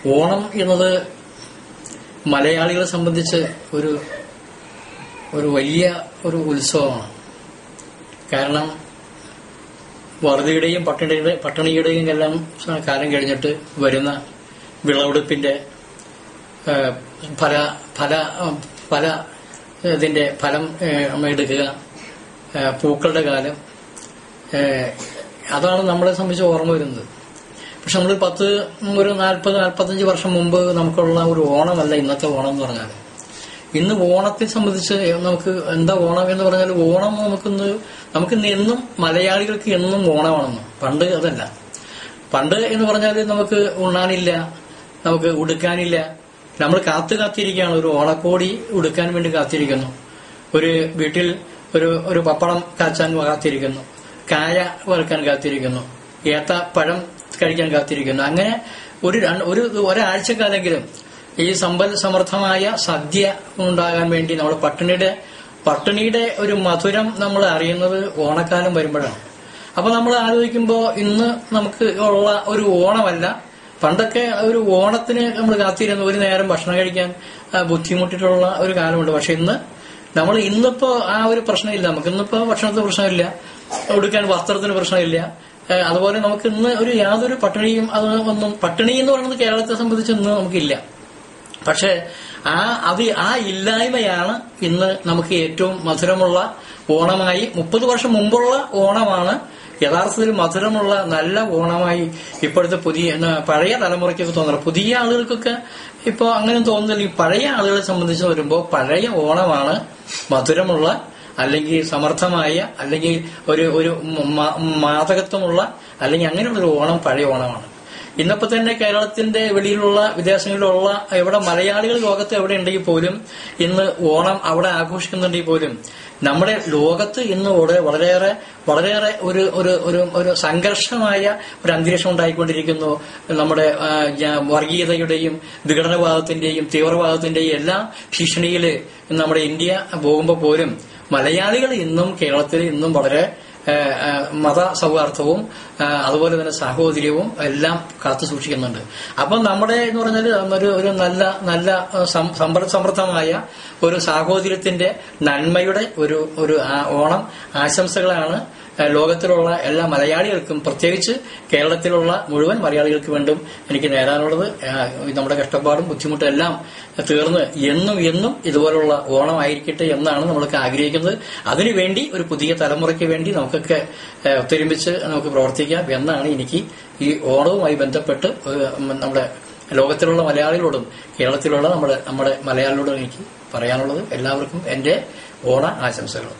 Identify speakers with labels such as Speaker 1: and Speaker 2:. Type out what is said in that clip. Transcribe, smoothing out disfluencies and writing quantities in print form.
Speaker 1: ഓണം എന്നത് മലയാളികളെ സംബന്ധിച്ച് ഒരു വലിയ ഒരു ഉത്സവമാണ്. കാരണം വറുതിയുടെയും പട്ടിണിയുടെയും എല്ലാം കാലം കഴിഞ്ഞിട്ട് വരുന്ന വിളവെടുപ്പിന്റെ ഇതിന്റെ ഫലം എടുക്കുക, പൂക്കളുടെ കാലം, അതാണ് നമ്മളെ സംബന്ധിച്ച് ഓർമ്മ വരുന്നത്. പക്ഷെ നമ്മൾ ഒരു 40-45 വർഷം മുമ്പ് നമുക്കുള്ള ഒരു ഓണമല്ല ഇന്നത്തെ ഓണം എന്ന് പറഞ്ഞാൽ. ഇന്ന് ഓണത്തെ സംബന്ധിച്ച് നമുക്ക് എന്താ ഓണം എന്ന് പറഞ്ഞാൽ, ഓണം നമുക്കിന്ന് എന്നും മലയാളികൾക്ക് എന്നും ഓണമാണെന്ന്. പണ്ട് അതല്ല. പണ്ട് എന്ന് പറഞ്ഞാൽ നമുക്ക് ഉണ്ണാനില്ല, നമുക്ക് ഉടുക്കാനില്ല. നമ്മൾ കാത്തിരിക്കുകയാണ്. ഒരു ഓണക്കോടി ഉടുക്കാൻ വേണ്ടി കാത്തിരിക്കുന്നു. ഒരു വീട്ടിൽ ഒരു പപ്പടം കാച്ചാൻ കാത്തിരിക്കുന്നു, കായ വറുക്കാൻ കാത്തിരിക്കുന്നു, ഏത്തപ്പഴം കഴിക്കാൻ കാത്തിരിക്കുന്നു. അങ്ങനെ ഒരാഴ്ചക്കാലെങ്കിലും ഈ സമ്പൽ സമൃദ്ധമായ സദ്യ ഉണ്ടാകാൻ വേണ്ടി നമ്മൾ പട്ടിണിയുടെ ഒരു മധുരം നമ്മൾ അറിയുന്നത് ഓണക്കാലം വരുമ്പോഴാണ്. അപ്പൊ നമ്മൾ ആലോചിക്കുമ്പോൾ ഇന്ന് നമുക്ക് ഉള്ള ഒരു ഓണമല്ല. പണ്ടൊക്കെ ഒരു ഓണത്തിന് നമ്മൾ കാത്തിരുന്നു ഒരു നേരം ഭക്ഷണം കഴിക്കാൻ ബുദ്ധിമുട്ടിട്ടുള്ള ഒരു കാലമുണ്ട്. പക്ഷെ ഇന്നിപ്പോ ആ ഒരു പ്രശ്നമില്ല. നമുക്ക് ഇന്നിപ്പോ ഭക്ഷണത്തിന് പ്രശ്നമില്ല, ഉടുക്കാൻ വസ്ത്രത്തിന് പ്രശ്നമില്ല. അതുപോലെ നമുക്ക് ഇന്ന് യാതൊരു പട്ടിണിയും പട്ടിണി എന്ന് പറയുന്നത് കേരളത്തെ സംബന്ധിച്ച് ഇന്ന് നമുക്കില്ല. പക്ഷെ ആ ഇല്ലായ്മയാണ് ഇന്ന് നമുക്ക് ഏറ്റവും മധുരമുള്ള ഓണമായി. 30 വർഷം മുമ്പുള്ള ഓണമാണ് യഥാർത്ഥത്തിൽ മധുരമുള്ള നല്ല ഓണമായി ഇപ്പോഴത്തെ പഴയ തലമുറയ്ക്കൊക്കെ തോന്നുന്നത്. പുതിയ ആളുകൾക്കൊക്കെ ഇപ്പൊ അങ്ങനെ തോന്നുന്നില്ല. ഈ പഴയ ആളുകളെ സംബന്ധിച്ച് വരുമ്പോൾ പഴയ ഓണമാണ് മധുരമുള്ള, അല്ലെങ്കിൽ സമർത്ഥമായ, അല്ലെങ്കിൽ ഒരു മാദകത്വമുള്ള, അല്ലെങ്കിൽ അങ്ങനെയുള്ളൊരു ഓണം പഴയ ഓണമാണ്. ഇന്നിപ്പോ തന്നെ കേരളത്തിന്റെ വെളിയിലുള്ള വിദേശങ്ങളിലുള്ള മലയാളികൾ ലോകത്ത് എവിടെ ഉണ്ടെങ്കിൽ പോലും ഇന്ന് ഓണം അവിടെ ആഘോഷിക്കുന്നുണ്ടെങ്കിൽ പോലും നമ്മുടെ ലോകത്ത് ഇന്ന് വളരെയേറെ ഒരു സംഘർഷമായ ഒരു അന്തരീക്ഷം ഉണ്ടായിക്കൊണ്ടിരിക്കുന്നു. നമ്മുടെ വർഗീയതയുടെയും വിഘടനവാദത്തിന്റെയും തീവ്രവാദത്തിന്റെയും എല്ലാ ഭീഷണിയില് നമ്മുടെ ഇന്ത്യ പോകുമ്പോൾ പോലും മലയാളികൾ ഇന്നും കേരളത്തിൽ ഇന്നും വളരെ മത സൗഹാർദ്ദവും അതുപോലെ തന്നെ സാഹോദര്യവും എല്ലാം കാത്തു സൂക്ഷിക്കുന്നുണ്ട്. അപ്പം നമ്മുടെ എന്ന് പറഞ്ഞാൽ ഒരു നല്ല സമൃദ്ധമായ ഒരു സാഹോദര്യത്തിന്റെ നന്മയുടെ ഒരു ഓണം ആശംസകളാണ് ലോകത്തിലുള്ള എല്ലാ മലയാളികൾക്കും, പ്രത്യേകിച്ച് കേരളത്തിലുള്ള മുഴുവൻ മലയാളികൾക്ക് വേണ്ടും എനിക്ക് നേരാനുള്ളത്. നമ്മുടെ കഷ്ടപ്പാടും ബുദ്ധിമുട്ടും എല്ലാം തീർന്ന് എന്നും ഇതുപോലുള്ള ഓണം ആയിരിക്കട്ടെ എന്നാണ് നമ്മൾക്ക് ആഗ്രഹിക്കുന്നത്. അതിനുവേണ്ടി ഒരു പുതിയ തലമുറയ്ക്ക് വേണ്ടി നമുക്കൊക്കെ ഒത്തൊരുമിച്ച് നമുക്ക് പ്രവർത്തിക്കാം എന്നാണ് എനിക്ക് ഈ ഓണവുമായി ബന്ധപ്പെട്ട് നമ്മുടെ ലോകത്തിലുള്ള മലയാളികളോടും കേരളത്തിലുള്ള നമ്മുടെ മലയാളികളോടും എനിക്ക് പറയാനുള്ളത്. എല്ലാവർക്കും എന്റെ ഓണ ആശംസകൾ.